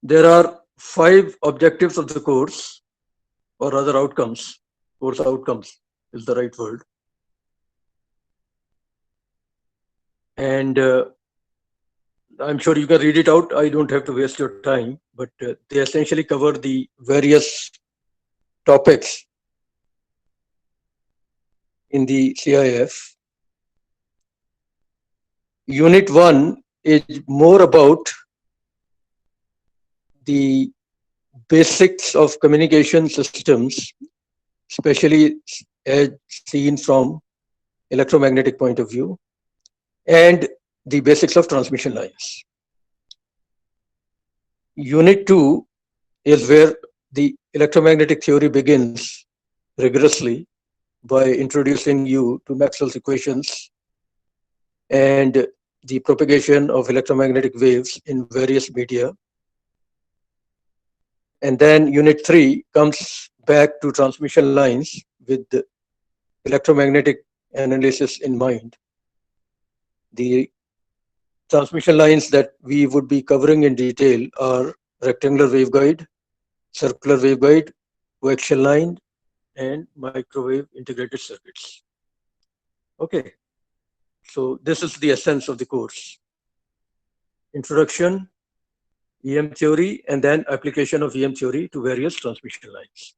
There are 5 objectives of the course, or rather outcomes. Course outcomes is the right word. And I'm sure you can read it out. I don't have to waste your time, but they essentially cover the various topics in the CIF. Unit 1 is more about the basics of communication systems, especially as seen from electromagnetic point of view, and the basics of transmission lines. Unit 2 is where the electromagnetic theory begins rigorously by introducing you to Maxwell's equations and the propagation of electromagnetic waves in various media. And then Unit 3 comes back to transmission lines with the electromagnetic analysis in mind. The transmission lines that we would be covering in detail are rectangular waveguide, circular waveguide, coaxial line, and microwave integrated circuits. Okay, so this is the essence of the course. Introduction, EM theory, and then application of EM theory to various transmission lines.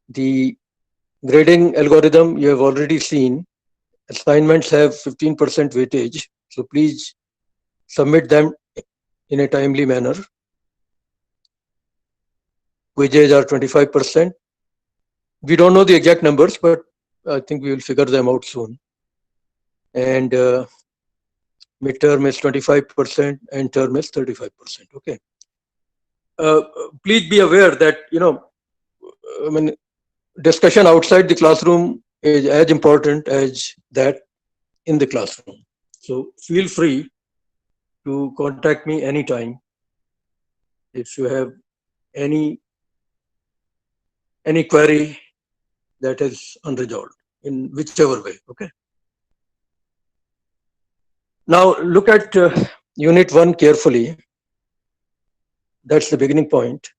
The grading algorithm you have already seen. Assignments have 15% weightage, so please submit them in a timely manner. Quizzes are 25%. We don't know the exact numbers, but I think we will figure them out soon. And midterm is 25% and term is 35%. Okay. Please be aware that, I mean, discussion outside the classroom is as important as that in the classroom. So feel free to contact me anytime if you have any query that is unresolved in whichever way. Okay. Now look at Unit 1 carefully. That's the beginning point.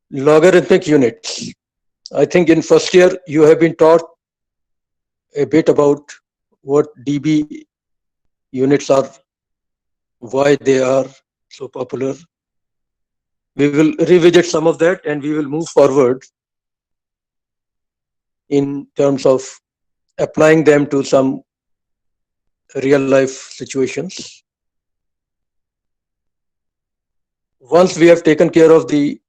Logarithmic units. I think in first year you have been taught a bit about what dB units are, why they are so popular. We will revisit some of that and we will move forward in terms of applying them to some real life situations. Once we have taken care of the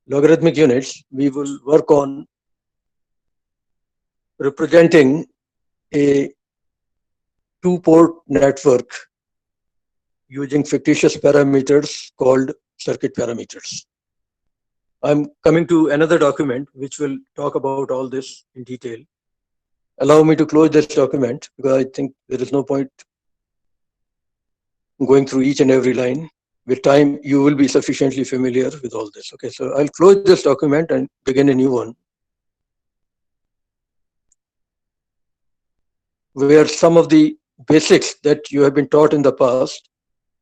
logarithmic units, we will work on representing a two-port network using fictitious parameters called circuit parameters. I'm coming to another document which will talk about all this in detail. Allow me to close this document because I think there is no point going through each and every line. With time, you will be sufficiently familiar with all this. Okay, so I'll close this document and begin a new one, where some of the basics that you have been taught in the past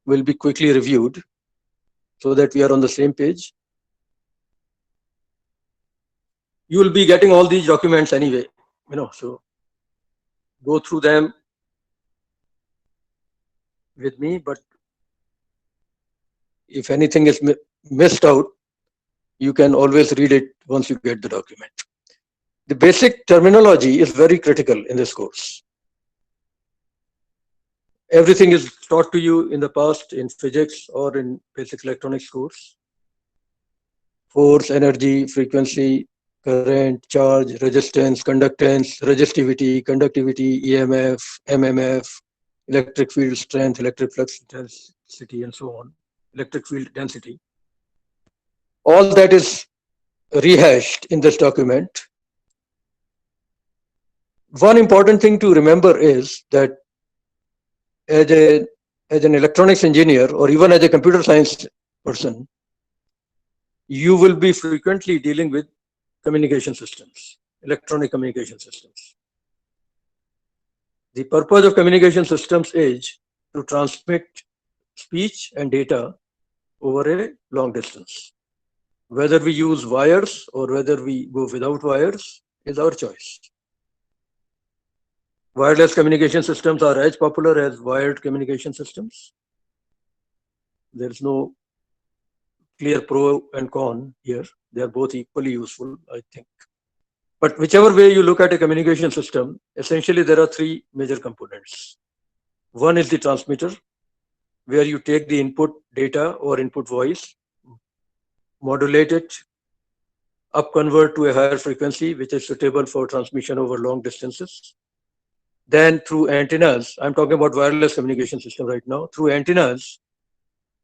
will be quickly reviewed so that we are on the same page. You will be getting all these documents anyway, so go through them with me, but if anything is missed out, you can always read it once you get the document. The basic terminology is very critical in this course. Everything is taught to you in the past in physics or in basic electronics course. Force, energy, frequency, current, charge, resistance, conductance, resistivity, conductivity, EMF, MMF, electric field strength, electric flux intensity, and so on, electric field density. All that is rehashed in this document. One important thing to remember is that as an electronics engineer or even as a computer science person, you will be frequently dealing with communication systems, electronic communication systems. The purpose of communication systems is to transmit speech and data over a long distance. Whether we use wires or whether we go without wires is our choice. Wireless communication systems are as popular as wired communication systems. There is no clear pro and con here. They are both equally useful, I think. But whichever way you look at a communication system, essentially there are three major components. One is the transmitter, where you take the input data or input voice, modulate it, upconvert to a higher frequency, which is suitable for transmission over long distances. Then through antennas, I'm talking about wireless communication system right now, through antennas,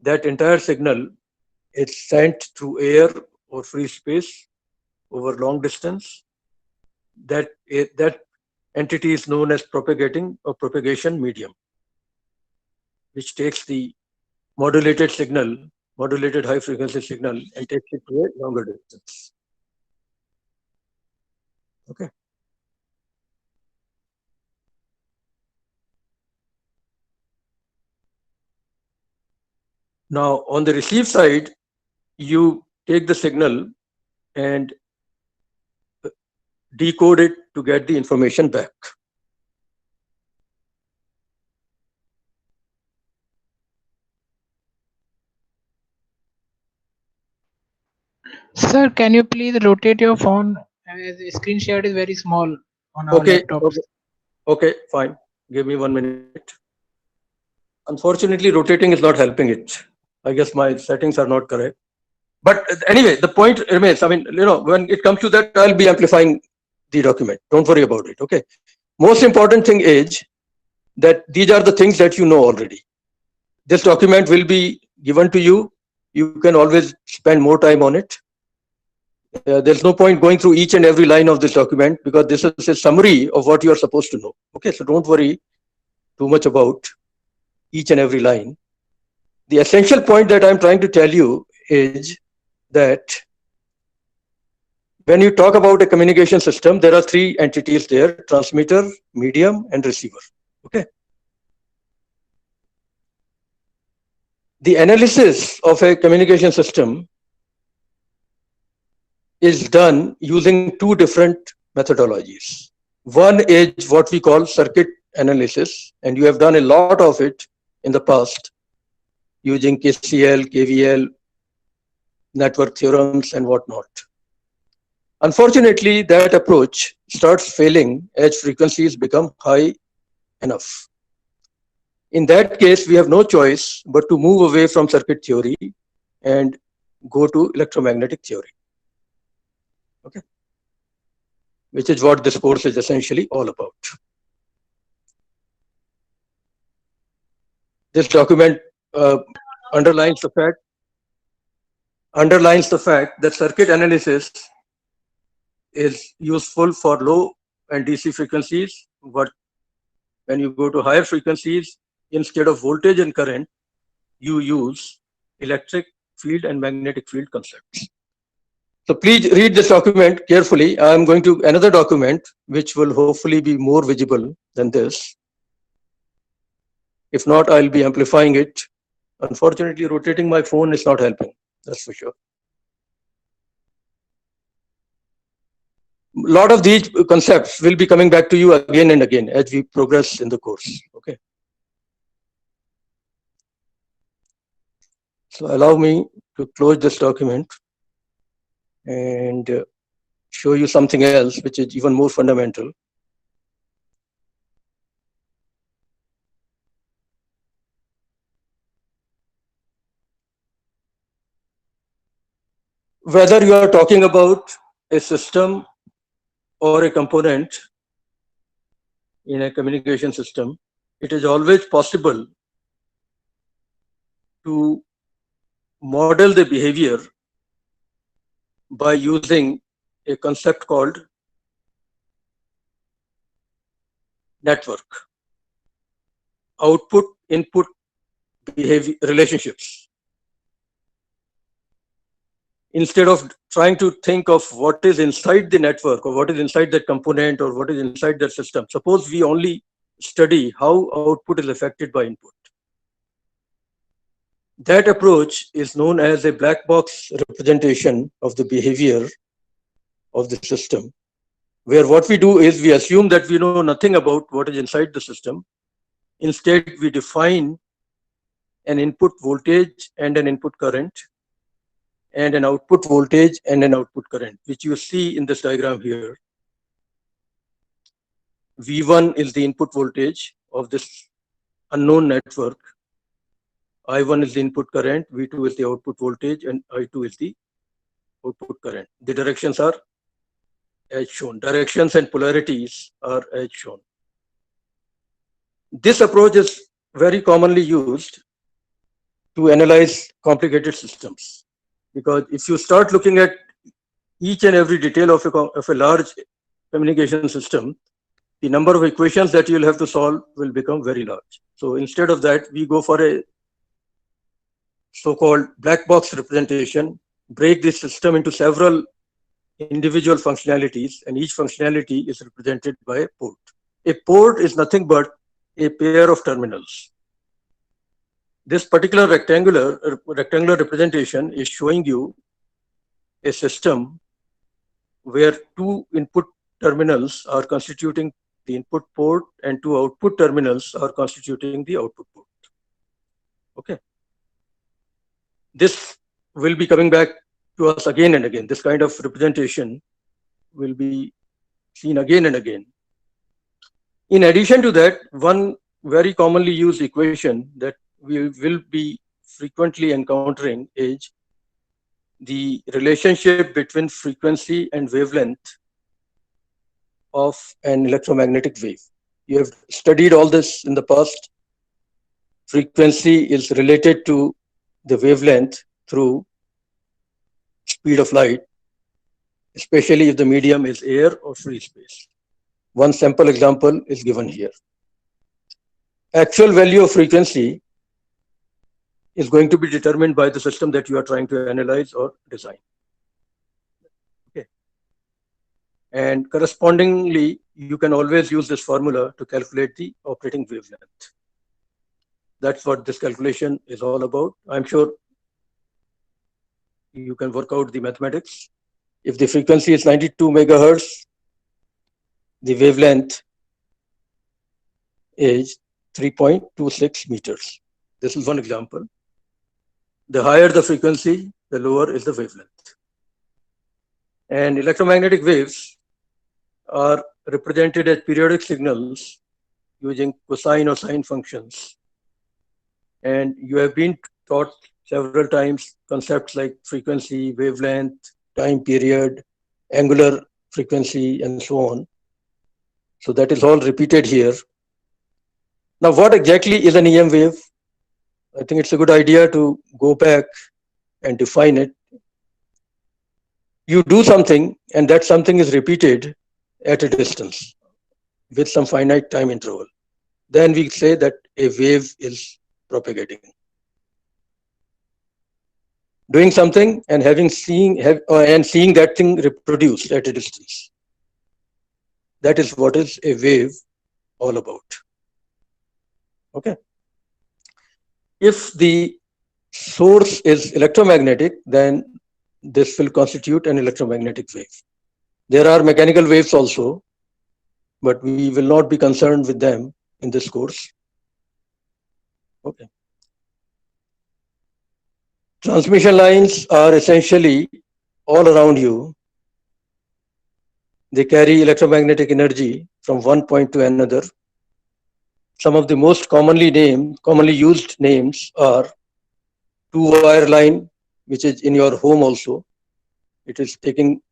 that entire signal is sent through air or free space over long distance. That entity is known as propagating or propagation medium, which takes the modulated signal, modulated high frequency signal, and takes it to a longer distance. Okay. Now, on the receive side, you take the signal and decode it to get the information back. Sir, can you please rotate your phone? As the screen share is very small on our laptops. Okay, fine. Give me 1 minute. Unfortunately, rotating is not helping it. I guess my settings are not correct. But anyway, the point remains. I mean, when it comes to that, I'll be amplifying the document. Don't worry about it. Okay. Most important thing is that these are the things that you know already. This document will be given to you. You can always spend more time on it. There's no point going through each and every line of this document because this is a summary of what you are supposed to know. Okay, so don't worry too much about each and every line. The essential point that I'm trying to tell you is that when you talk about a communication system, there are three entities there: transmitter, medium, and receiver. Okay. The analysis of a communication system is done using two different methodologies. One is what we call circuit analysis, and you have done a lot of it in the past using KCL, KVL, network theorems, and whatnot. Unfortunately, that approach starts failing as frequencies become high enough. In that case, we have no choice but to move away from circuit theory and go to electromagnetic theory. Okay, which is what this course is essentially all about. This document underlines the fact that circuit analysis is useful for low and DC frequencies, but when you go to higher frequencies, instead of voltage and current, you use electric field and magnetic field concepts. So please read this document carefully. I am going to another document which will hopefully be more visible than this. If not, I'll be amplifying it. Unfortunately, rotating my phone is not helping, that's for sure. A lot of these concepts will be coming back to you again and again as we progress in the course. Okay. So allow me to close this document and show you something else which is even more fundamental. Whether you are talking about a system or a component in a communication system, it is always possible to model the behavior by using a concept called network. Output, input behavior relationships. Instead of trying to think of what is inside the network or what is inside that component or what is inside that system, suppose we only study how output is affected by input. That approach is known as a black box representation of the behavior of the system, where what we do is we assume that we know nothing about what is inside the system. Instead, we define an input voltage and an input current, and an output voltage and an output current, which you see in this diagram here. V1 is the input voltage of this unknown network. I1 is the input current, V2 is the output voltage, and I2 is the output current. The directions are as shown. Directions and polarities are as shown. This approach is very commonly used to analyze complicated systems, because if you start looking at each and every detail of a large communication system, the number of equations that you'll have to solve will become very large. So instead of that, we go for a so-called black box representation, break this system into several individual functionalities, and each functionality is represented by a port. A port is nothing but a pair of terminals. This particular rectangular representation is showing you a system where two input terminals are constituting the input port and two output terminals are constituting the output port. Okay. This will be coming back to us again and again. This kind of representation will be seen again and again. In addition to that, one very commonly used equation that we will be frequently encountering is the relationship between frequency and wavelength of an electromagnetic wave. You have studied all this in the past. Frequency is related to the wavelength through speed of light, especially if the medium is air or free space. One sample example is given here. Actual value of frequency is going to be determined by the system that you are trying to analyze or design. Okay. And correspondingly, you can always use this formula to calculate the operating wavelength. That's what this calculation is all about. I'm sure you can work out the mathematics. If the frequency is 92 megahertz, the wavelength is 3.26 meters. This is one example. The higher the frequency, the lower is the wavelength. And electromagnetic waves are represented as periodic signals using cosine or sine functions. And you have been taught several times concepts like frequency, wavelength, time period, angular frequency, and so on. So that is all repeated here. Now, what exactly is an EM wave? I think it's a good idea to go back and define it. You do something, and that something is repeated at a distance with some finite time interval. Then we say that a wave is propagating. Doing something and seeing that thing reproduced at a distance. That is what is a wave all about. Okay. If the source is electromagnetic, then this will constitute an electromagnetic wave. There are mechanical waves also, but we will not be concerned with them in this course. Okay. Transmission lines are essentially all around you. They carry electromagnetic energy from one point to another. Some of the most commonly used names are two-wire line, which is in your home also. It is taking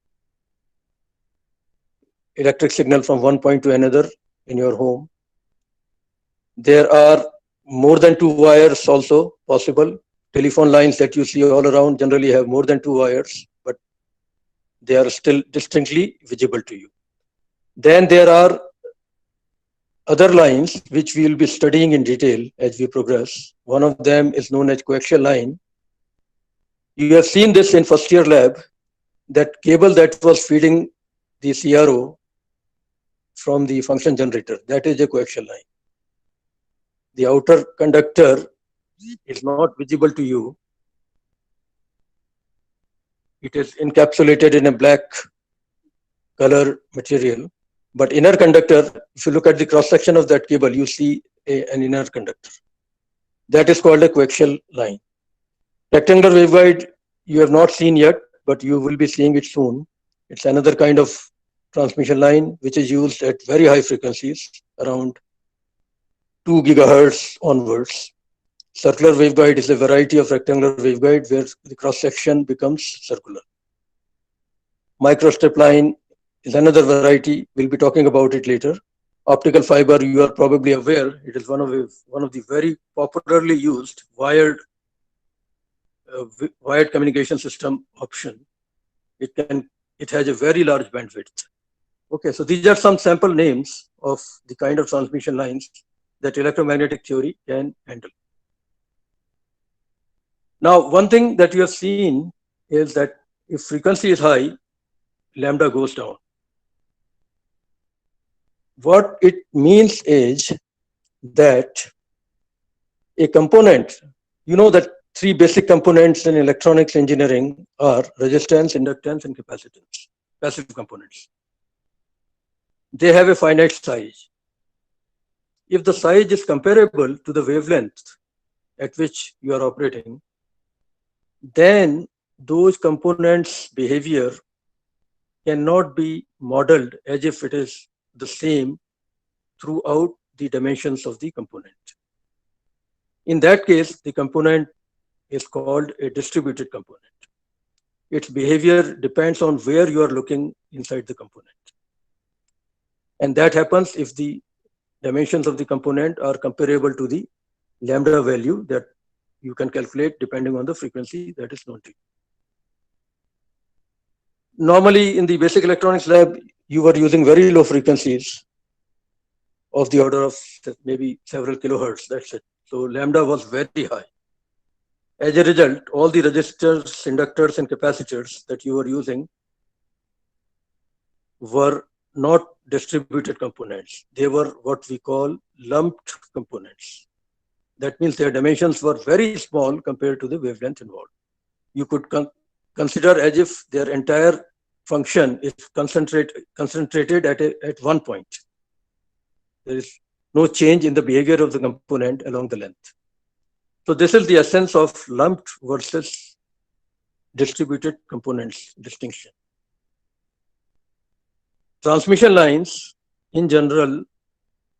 electric signal from one point to another in your home. There are more than two wires also possible. Telephone lines that you see all around generally have more than two wires, but they are still distinctly visible to you. Then there are other lines which we will be studying in detail as we progress. One of them is known as coaxial line. You have seen this in first year lab, that cable that was feeding the CRO from the function generator, that is a coaxial line. The outer conductor is not visible to you. It is encapsulated in a black color material. But inner conductor, if you look at the cross section of that cable, you see an inner conductor. That is called a coaxial line. Rectangular waveguide you have not seen yet, but you will be seeing it soon. It's another kind of transmission line which is used at very high frequencies, around 2 gigahertz onwards. Circular waveguide is a variety of rectangular waveguide where the cross section becomes circular. Microstrip line is another variety. We'll be talking about it later. Optical fiber, you are probably aware, it is one of the very popularly used wired communication system option. It has a very large bandwidth. Okay, so these are some sample names of the kind of transmission lines that electromagnetic theory can handle. Now, one thing that you have seen is that if frequency is high, lambda goes down. What it means is that a component, you know that three basic components in electronics engineering are resistance, inductance, and capacitance, passive components. They have a finite size. If the size is comparable to the wavelength at which you are operating, then those components' behavior cannot be modeled as if it is the same throughout the dimensions of the component. In that case, the component is called a distributed component. Its behavior depends on where you are looking inside the component. And that happens if the dimensions of the component are comparable to the lambda value that you can calculate depending on the frequency that is known to you. Normally, in the basic electronics lab, you were using very low frequencies of the order of maybe several kilohertz, that's it. So lambda was very high. As a result, all the resistors, inductors, and capacitors that you were using were not distributed components. They were what we call lumped components. That means their dimensions were very small compared to the wavelength involved. You could consider as if their entire function is concentrated at one point. There is no change in the behavior of the component along the length. So this is the essence of lumped versus distributed components distinction. Transmission lines in general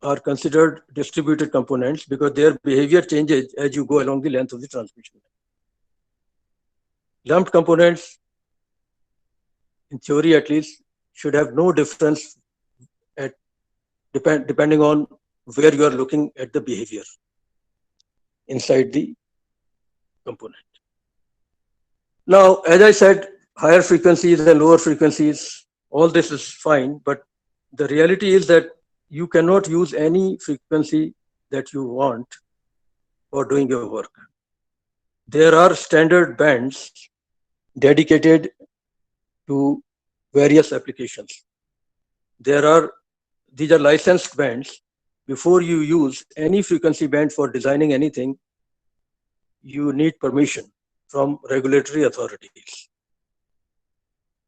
are considered distributed components because their behavior changes as you go along the length of the transmission line. Lumped components, in theory at least, should have no difference depending on where you are looking at the behavior inside the component. Now, as I said, higher frequencies and lower frequencies, all this is fine, but the reality is that you cannot use any frequency that you want for doing your work. There are standard bands dedicated to various applications. These are licensed bands. Before you use any frequency band for designing anything, you need permission from regulatory authorities,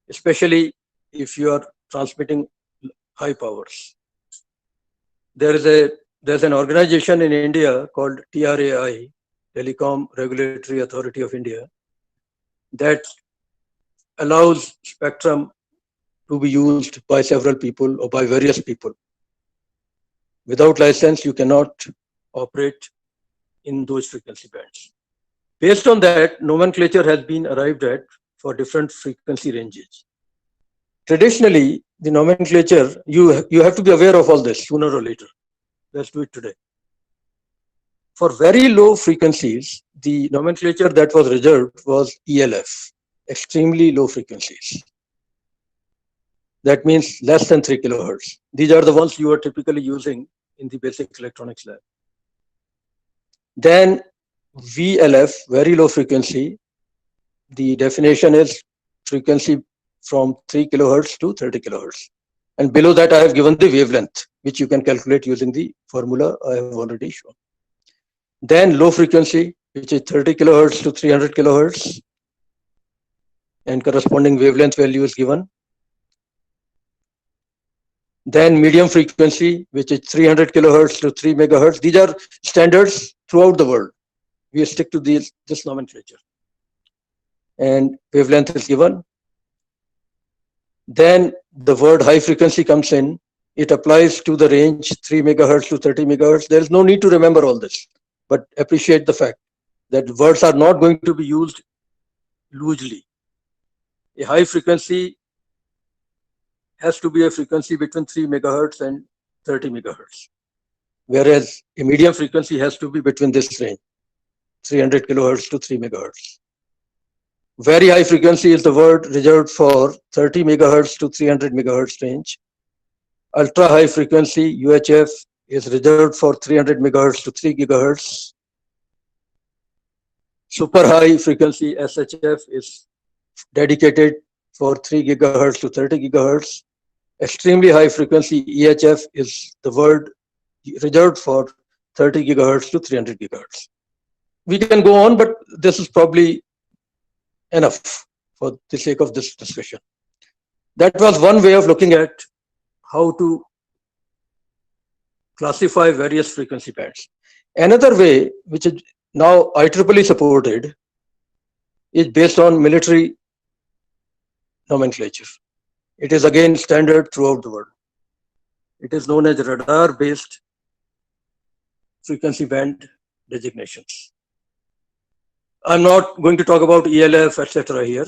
especially if you are transmitting high powers. There's an organization in India called TRAI, Telecom Regulatory Authority of India, that allows spectrum to be used by several people or by various people. Without license, you cannot operate in those frequency bands. Based on that, nomenclature has been arrived at for different frequency ranges. Traditionally, the nomenclature, you have to be aware of all this sooner or later. Let's do it today. For very low frequencies, the nomenclature that was reserved was ELF, extremely low frequencies. That means less than 3 kilohertz. These are the ones you are typically using in the basic electronics lab. Then VLF, very low frequency, the definition is frequency from 3 kilohertz to 30 kilohertz. And below that, I have given the wavelength, which you can calculate using the formula I have already shown. Then low frequency, which is 30 kilohertz to 300 kilohertz, and corresponding wavelength value is given. Then medium frequency, which is 300 kilohertz to 3 megahertz. These are standards throughout the world. We stick to this nomenclature. And wavelength is given. Then the word high frequency comes in. It applies to the range 3 megahertz to 30 megahertz. There is no need to remember all this, but appreciate the fact that words are not going to be used loosely. A high frequency has to be a frequency between 3 megahertz and 30 megahertz, whereas a medium frequency has to be between this range, 300 kilohertz to 3 megahertz. Very high frequency is the word reserved for 30 megahertz to 300 megahertz range. Ultra high frequency UHF is reserved for 300 megahertz to 3 gigahertz. Super high frequency SHF is dedicated for 3 gigahertz to 30 gigahertz. Extremely high frequency EHF is the word reserved for 30 gigahertz to 300 gigahertz. We can go on, but this is probably enough for the sake of this discussion. That was one way of looking at how to classify various frequency bands. Another way, which is now IEEE supported, is based on military nomenclature. It is again standard throughout the world. It is known as radar-based frequency band designations. I'm not going to talk about ELF, etc. here.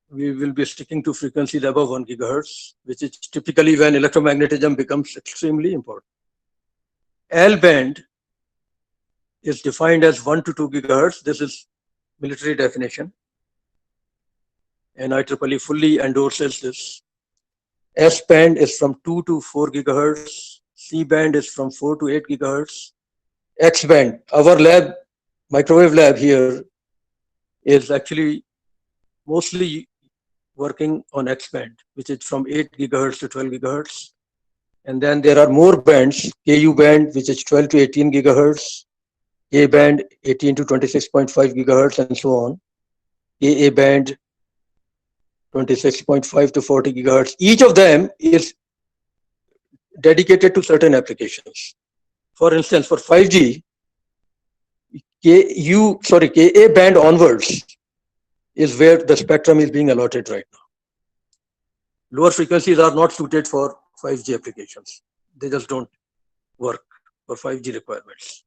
We will be sticking to frequencies above 1 gigahertz, which is typically when electromagnetism becomes extremely important. L band is defined as 1 to 2 gigahertz. This is military definition, and IEEE fully endorses this. S band is from 2 to 4 gigahertz. C band is from 4 to 8 gigahertz. X band, our lab, microwave lab here, is actually mostly working on X band, which is from 8 gigahertz to 12 gigahertz. And then there are more bands, KU band, which is 12 to 18 gigahertz, A band 18 to 26.5 gigahertz, and so on. AA band 26.5 to 40 gigahertz. Each of them is dedicated to certain applications. For instance, for 5G, KA band onwards is where the spectrum is being allotted right now. Lower frequencies are not suited for 5G applications. They just don't work for 5G requirements.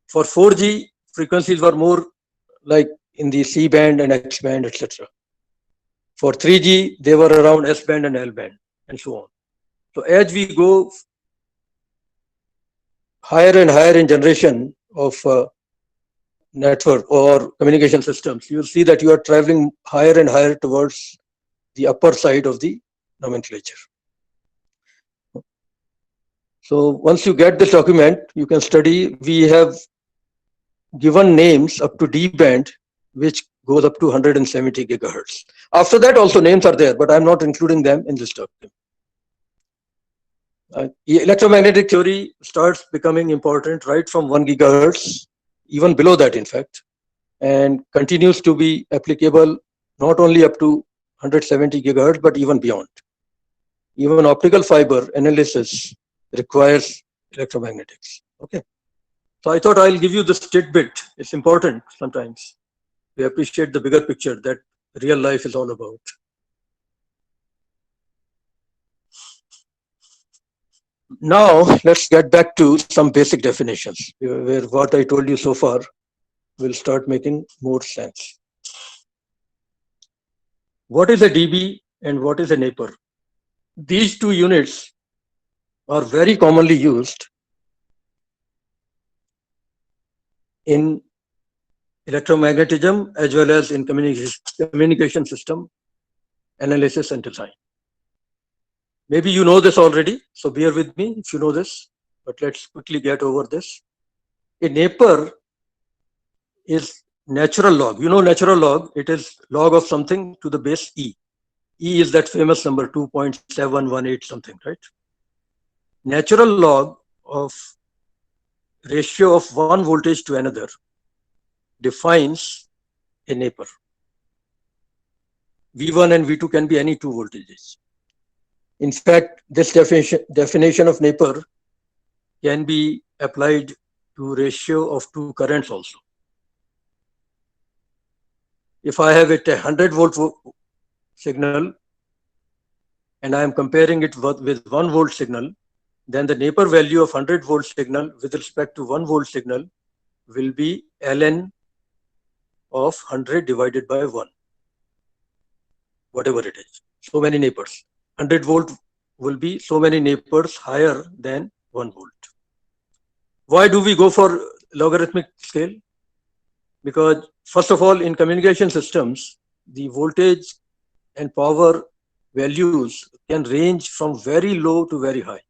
For 4G, frequencies were more like in the C band and X band, etc. For 3G, they were around S band and L band, and so on. So as we go higher and higher in generation of network or communication systems, you'll see that you are traveling higher and higher towards the upper side of the nomenclature. So once you get this document, you can study. We have given names up to D band, which goes up to 170 gigahertz. After that, also names are there, but I'm not including them in this document. Electromagnetic theory starts becoming important right from 1 gigahertz, even below that, in fact, and continues to be applicable not only up to 170 gigahertz, but even beyond. Even optical fiber analysis requires electromagnetics. Okay. So I thought I'll give you this tidbit. It's important sometimes. We appreciate the bigger picture that real life is all about. Now, let's get back to some basic definitions, where what I told you so far will start making more sense. What is a dB and what is a Napier? These two units are very commonly used in electromagnetism as well as in communication system analysis and design. Maybe you know this already, so bear with me if you know this, but let's quickly get over this. A Napier is natural log. You know natural log, it is log of something to the base E. E is that famous number 2.718 something, right? Natural log of ratio of one voltage to another defines a neighbor. V1 and V2 can be any two voltages. In fact, this definition of neighbor can be applied to ratio of two currents also. If I have a 100-volt signal and I am comparing it with 1-volt signal, then the neighbor value of 100-volt signal with respect to 1-volt signal will be ln of 100 divided by 1, whatever it is. So many neighbors. 100-volt will be so many neighbors higher than 1 volt. Why do we go for logarithmic scale? Because first of all, in communication systems, the voltage and power values can range from very low to very high.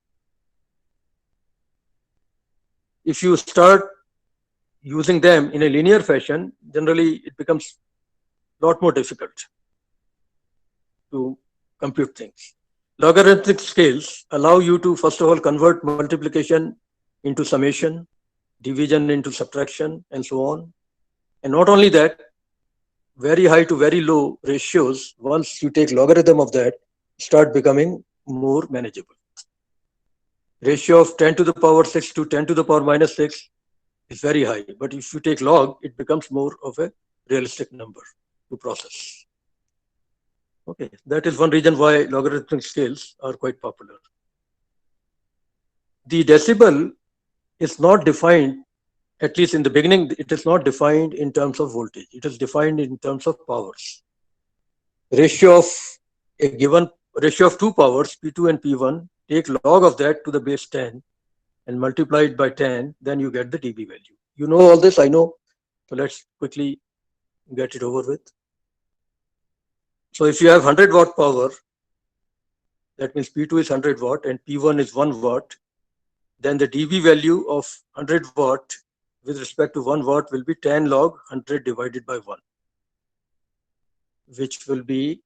If you start using them in a linear fashion, generally it becomes a lot more difficult to compute things. Logarithmic scales allow you to, first of all, convert multiplication into summation, division into subtraction, and so on. And not only that, very high to very low ratios, once you take logarithm of that, start becoming more manageable. Ratio of 10 to the power 6 to 10 to the power minus 6 is very high. But if you take log, it becomes more of a realistic number to process. Okay, that is one reason why logarithmic scales are quite popular. The decibel is not defined, at least in the beginning, it is not defined in terms of voltage. It is defined in terms of powers. Ratio of two powers, P2 and P1, take log of that to the base 10 and multiply it by 10, then you get the dB value. You know all this, I know. So let's quickly get it over with. So if you have 100-watt power, that means P2 is 100 watt and P1 is 1 watt, then the dB value of 100 watt with respect to 1 watt will be 10 log 100 divided by 1, which will be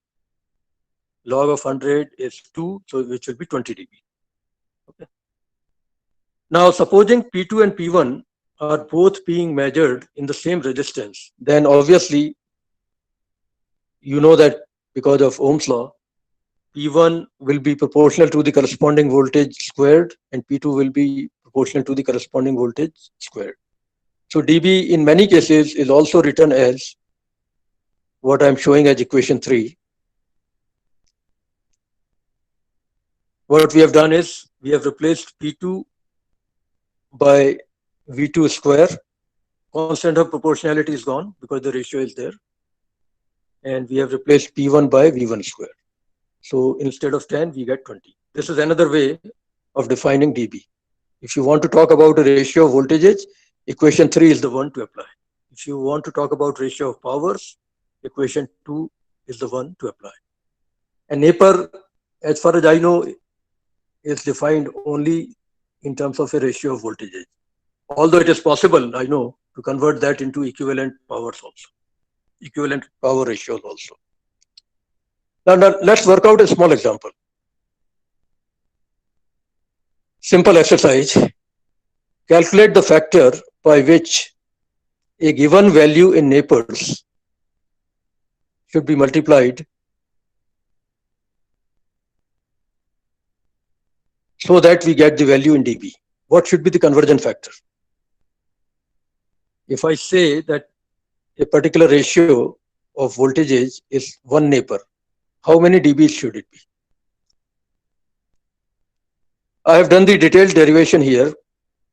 log of 100 is 2, so which will be 20 dB. Okay. Now, supposing P2 and P1 are both being measured in the same resistance, then obviously, you know that because of Ohm's law, P1 will be proportional to the corresponding voltage squared and P2 will be proportional to the corresponding voltage squared. So dB in many cases is also written as what I'm showing as equation 3. What we have done is we have replaced P2 by V2 square. Constant of proportionality is gone because the ratio is there. And we have replaced P1 by V1 square. So instead of 10, we get 20. This is another way of defining dB. If you want to talk about a ratio of voltages, equation 3 is the one to apply. If you want to talk about ratio of powers, equation 2 is the one to apply. And Napier, as far as I know, is defined only in terms of a ratio of voltages. Although it is possible, I know, to convert that into equivalent powers also, equivalent power ratios also. Now let's work out a small example. Simple exercise. Calculate the factor by which a given value in Napers should be multiplied so that we get the value in dB. What should be the conversion factor? If I say that a particular ratio of voltages is 1 Napier, how many dB should it be? I have done the detailed derivation here,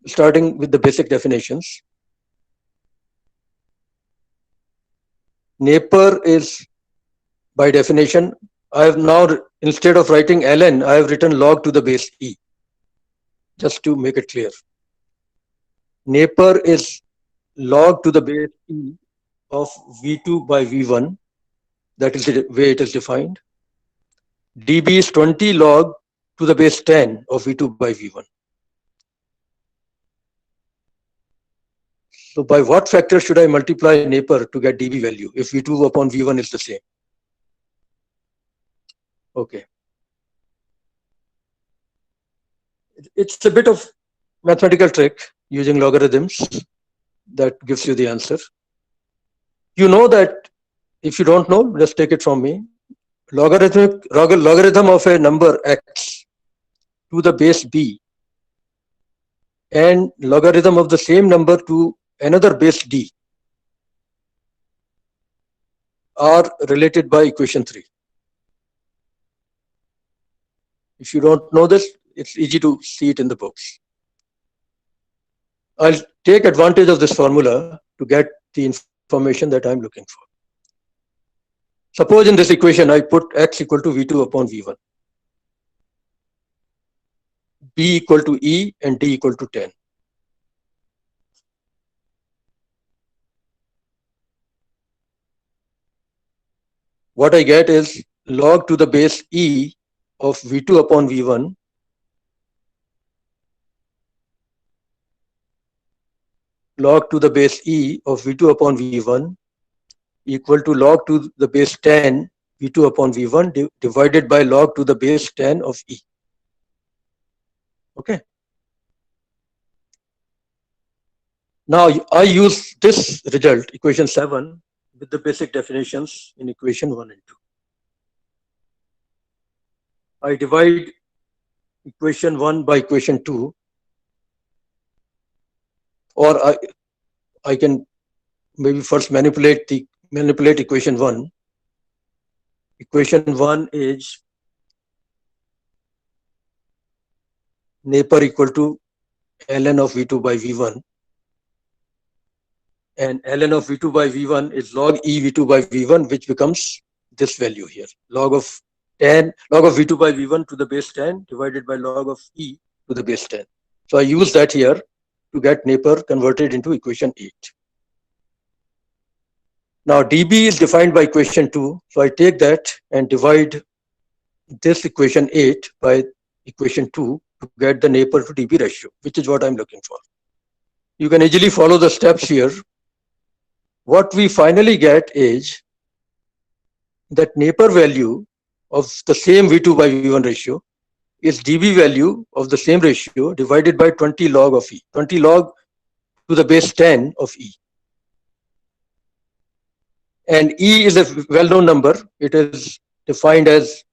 starting with the basic definitions. Napier is, by definition, I have now, instead of writing ln, I have written log to the base e, just to make it clear. Napier is log to the base e of V2 by V1. That is the way it is defined. dB is 20 log to the base 10 of V2 by V1. So by what factor should I multiply Napier to get dB value if V2 upon V1 is the same? Okay. It's a bit of mathematical trick using logarithms that gives you the answer. You know that if you don't know, just take it from me. Logarithm of a number x to the base b and logarithm of the same number to another base d are related by equation 3. If you don't know this, it's easy to see it in the books. I'll take advantage of this formula to get the information that I'm looking for. Suppose in this equation, I put x equal to V2 upon V1, B equal to E, and D equal to 10. What I get is log to the base E of V2 upon V1 log to the base E of V2 upon V1 equal to log to the base 10 V2 upon V1 divided by log to the base 10 of E. Okay. Now I use this result, equation 7, with the basic definitions in equation 1 and 2. I divide equation 1 by equation 2, or I can maybe first manipulate equation 1. Equation 1 is Napier equal to ln of V2 by V1, and ln of V2 by V1 is log E V2 by V1, which becomes this value here, log of V2 by V1 to the base 10 divided by log of E to the base 10. So I use that here to get Napier converted into equation 8. Now dB is defined by equation 2, so I take that and divide this equation 8 by equation 2 to get the Napier to dB ratio, which is what I'm looking for. You can easily follow the steps here. What we finally get is that Napier value of the same V2 by V1 ratio is dB value of the same ratio divided by 20 log of E, 20 log to the base 10 of E. And E is a well-known number. It is defined as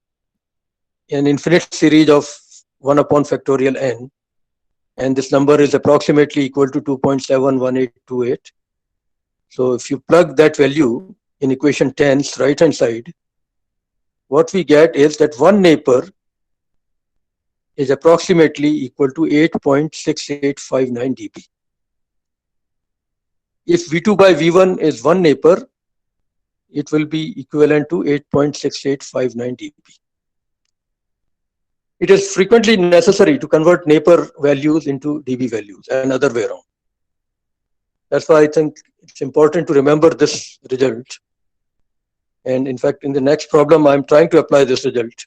an infinite series of 1 upon factorial n, and this number is approximately equal to 2.71828. So if you plug that value in equation 10's right hand side, what we get is that 1 Napier is approximately equal to 8.6859 dB. If V2 by V1 is 1 Napier, it will be equivalent to 8.6859 dB. It is frequently necessary to convert Napier values into dB values and other way around. That's why I think it's important to remember this result. And in fact, in the next problem, I'm trying to apply this result.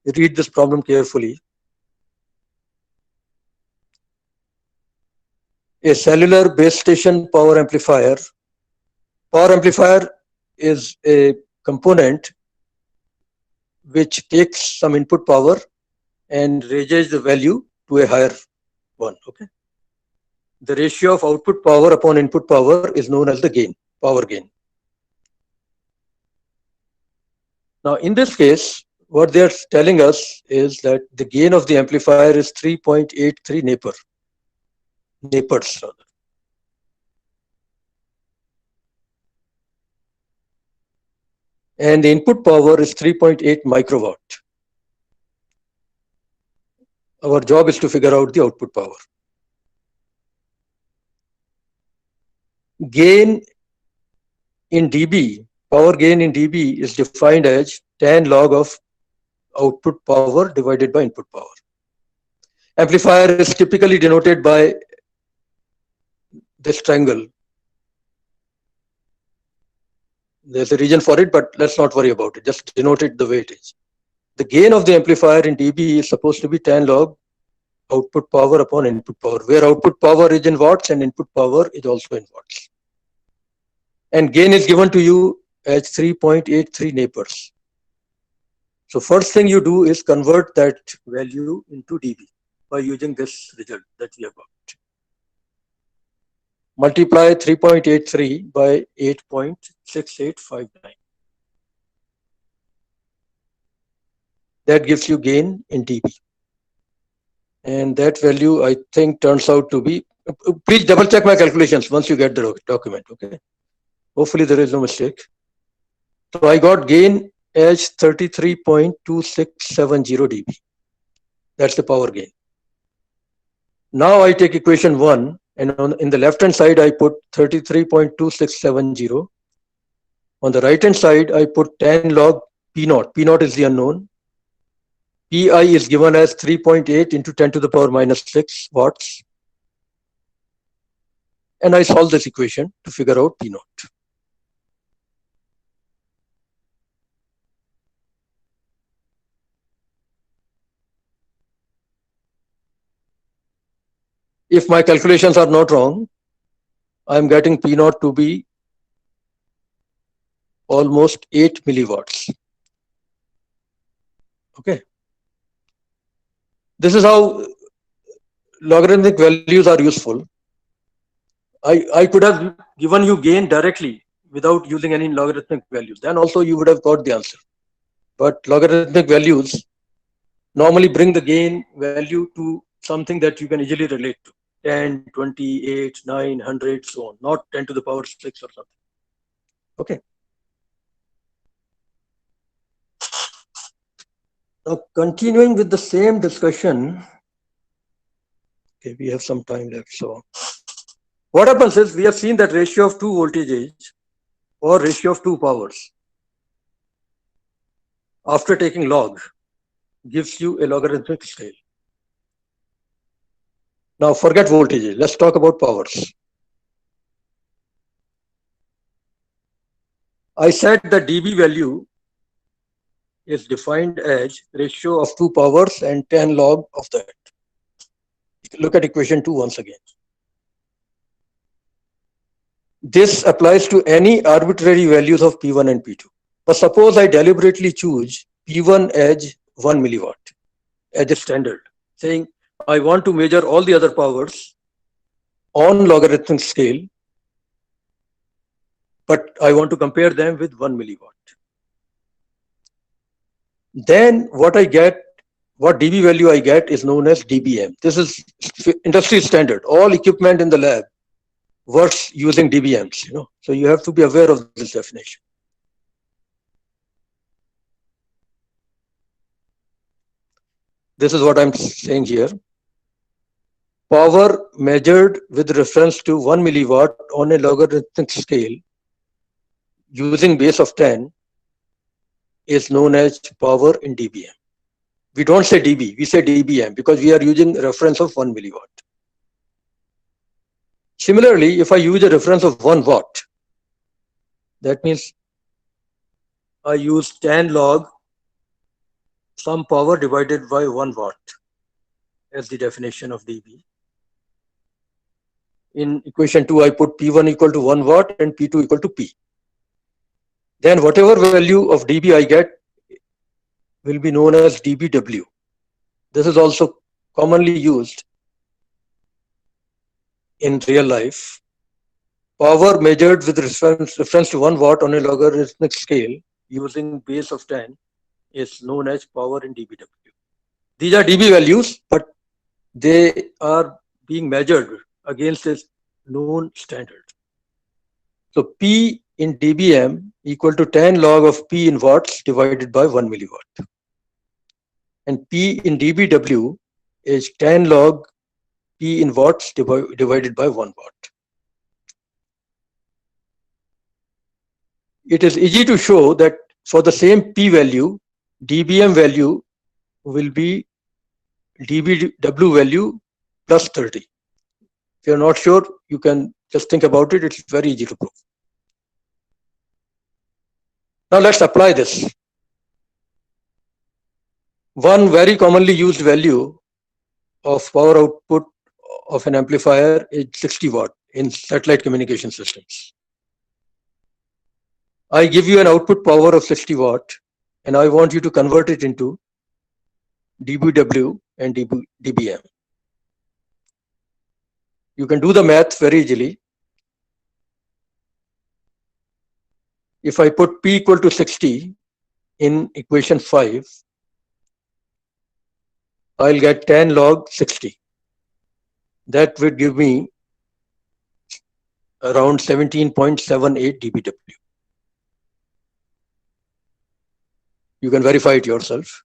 Read this problem carefully. A cellular base station power amplifier. Power amplifier is a component which takes some input power and raises the value to a higher one. Okay. The ratio of output power upon input power is known as the gain, power gain. Now, in this case, what they're telling us is that the gain of the amplifier is 3.83 Napiers rather. And the input power is 3.8 microwatt. Our job is to figure out the output power. Gain in dB, power gain in dB is defined as tan log of output power divided by input power. Amplifier is typically denoted by this triangle. There's a reason for it, but let's not worry about it. Just denote it the way it is. The gain of the amplifier in dB is supposed to be tan log output power upon input power, where output power is in watts and input power is also in watts. And gain is given to you as 3.83 Napiers. So first thing you do is convert that value into dB by using this result that we have got. multiply 3.83 by 8.6859. That gives you gain in dB. And that value, I think, turns out to be, please double check my calculations once you get the document, okay? Hopefully there is no mistake. So I got gain as 33.2670 dB. That's the power gain. Now I take equation 1, and in the left hand side I put 33.2670. On the right hand side I put 10 log P naught. P naught is the unknown. Pi is given as 3.8 into 10 to the power minus 6 watts. And I solve this equation to figure out P naught. If my calculations are not wrong, I'm getting P naught to be almost 8 milliwatts. Okay. This is how logarithmic values are useful. I could have given you gain directly without using any logarithmic values. Then also you would have got the answer. But logarithmic values normally bring the gain value to something that you can easily relate to. 10, 20, 8, 9, 100, so on. Not 10 to the power 6 or something. Okay. Now, continuing with the same discussion, okay, we have some time left. So, what happens is we have seen that ratio of two voltages or ratio of two powers after taking log gives you a logarithmic scale. Now, forget voltages. Let's talk about powers. I said the dB value is defined as ratio of two powers and 10 log of that. Look at equation 2 once again. This applies to any arbitrary values of P1 and P2. But suppose I deliberately choose P1 as 1 milliwatt as a standard, saying I want to measure all the other powers on logarithmic scale, but I want to compare them with 1 milliwatt. Then what I get, what dB value I get is known as dBm. This is industry standard. All equipment in the lab works using dBms, so you have to be aware of this definition. This is what I'm saying here. Power measured with reference to 1 milliwatt on a logarithmic scale using base of 10 is known as power in dBm. We don't say dB, we say dBm because we are using reference of 1 milliwatt. Similarly, if I use a reference of 1 watt, that means I use 10 log some power divided by 1 watt as the definition of dB. In equation 2, I put P1 equal to 1 watt and P2 equal to P. Then whatever value of dB I get will be known as dBW. This is also commonly used in real life. Power measured with reference to 1 watt on a logarithmic scale using base of 10 is known as power in dBW. These are dB values, but they are being measured against a known standard. So P in dBm equal to 10 log of P in watts divided by 1 milliwatt. And P in dBW is 10 log P in watts divided by 1 watt. It is easy to show that for the same P value, dBm value will be dBW value plus 30. If you're not sure, you can just think about it. It's very easy to prove. Now let's apply this. One very commonly used value of power output of an amplifier is 60 watt in satellite communication systems. I give you an output power of 60 watt and I want you to convert it into dBW and dBm. You can do the math very easily. if I put P equal to 60 in equation 5, I'll get 10 log 60. That would give me around 17.78 dBW. You can verify it yourself.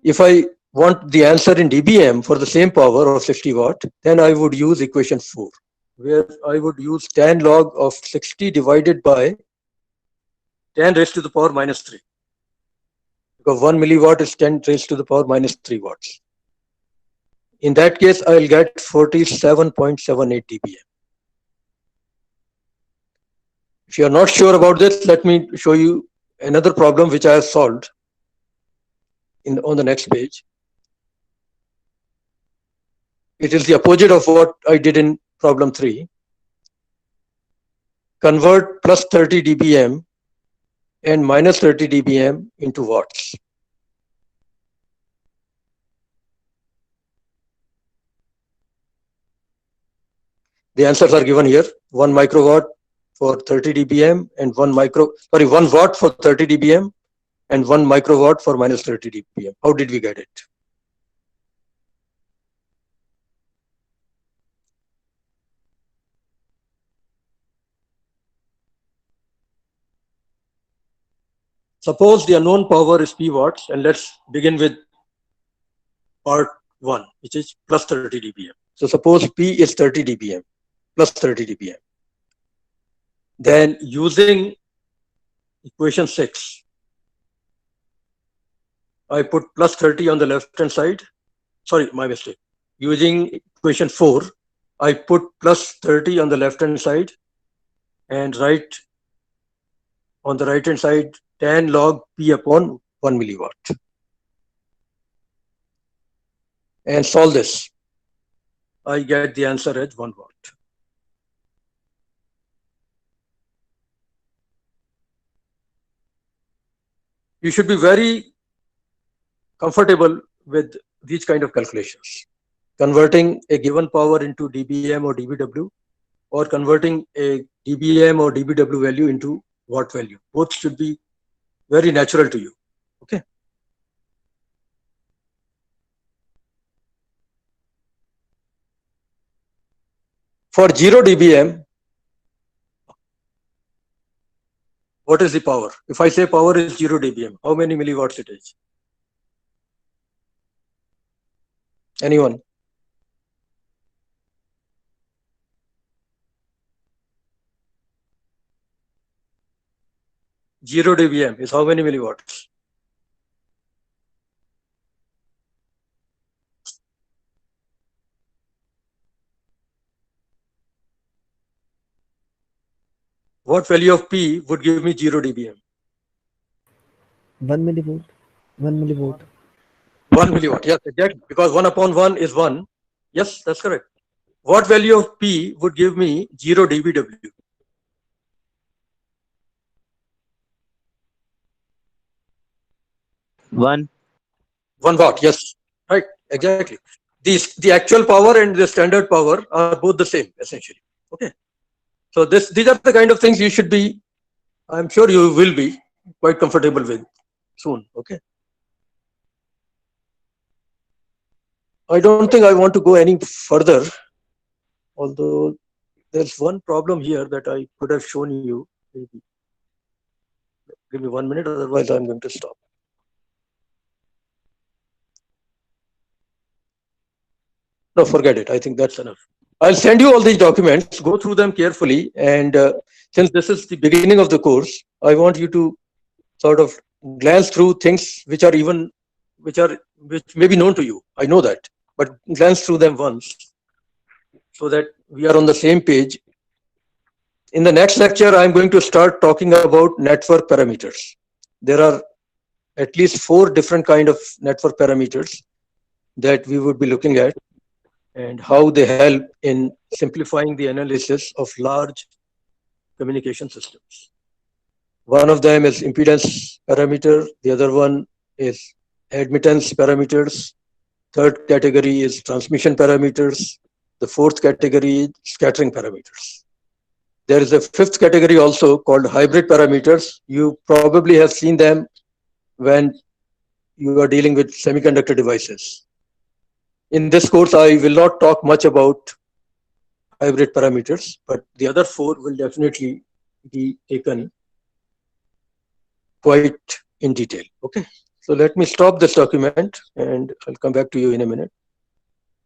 If I want the answer in dBm for the same power of 60 watt, then I would use equation 4, where I would use 10 log of 60 divided by 10 raised to the power minus 3. Because 1 milliwatt is 10 raised to the power minus 3 watts. In that case, I'll get 47.78 dBm. If you're not sure about this, let me show you another problem which I have solved on the next page. It is the opposite of what I did in problem 3. Convert plus 30 dBm and minus 30 dBm into watts. The answers are given here. 1 microwatt for 30 dBm and 1 watt for 30 dBm and 1 microwatt for minus 30 dBm. How did we get it? Suppose the unknown power is P watts, and let's begin with part 1, which is plus 30 dBm. So suppose P is 30 dBm, plus 30 dBm. Then using equation 6, I put plus 30 on the left hand side. Sorry, my mistake. Using equation 4, I put plus 30 on the left hand side and write on the right hand side 10 log P upon 1 milliwatt. And solve this. I get the answer as 1 watt. You should be very comfortable with these kind of calculations. Converting a given power into dBm or dBW, or converting a dBm or dBW value into watt value. Both should be very natural to you. Okay. For 0 dBm, what is the power? If I say power is 0 dBm, how many milliwatts it is? Anyone? Zero dBm is how many milliwatts? What value of P would give me 0 dBm? 1 millivolt. 1 millivolt. 1 milliwatt, yes, exactly. Because 1 upon 1 is 1. Yes, that's correct. What value of P would give me 0 dBW? One. 1 watt, yes, right, exactly. The actual power and the standard power are both the same, essentially. Okay. So these are the kind of things you should be, I'm sure you will be quite comfortable with soon. Okay. I don't think I want to go any further, although there's one problem here that I could have shown you. Maybe. Give me 1 minute, otherwise I'm going to stop. No, forget it. I think that's enough. I'll send you all these documents, go through them carefully. And since this is the beginning of the course, I want you to sort of glance through things which may be known to you. I know that, but glance through them once so that we are on the same page. In the next lecture, I'm going to start talking about network parameters. There are at least 4 different kind of network parameters that we would be looking at, and how they help in simplifying the analysis of large communication systems. One of them is impedance parameter. The other one is admittance parameters. Third category is transmission parameters. The fourth category is scattering parameters. There is a fifth category also called hybrid parameters. You probably have seen them when you are dealing with semiconductor devices. In this course, I will not talk much about hybrid parameters, but the other four will definitely be taken quite in detail. Okay, so let me stop this document and I'll come back to you in a minute.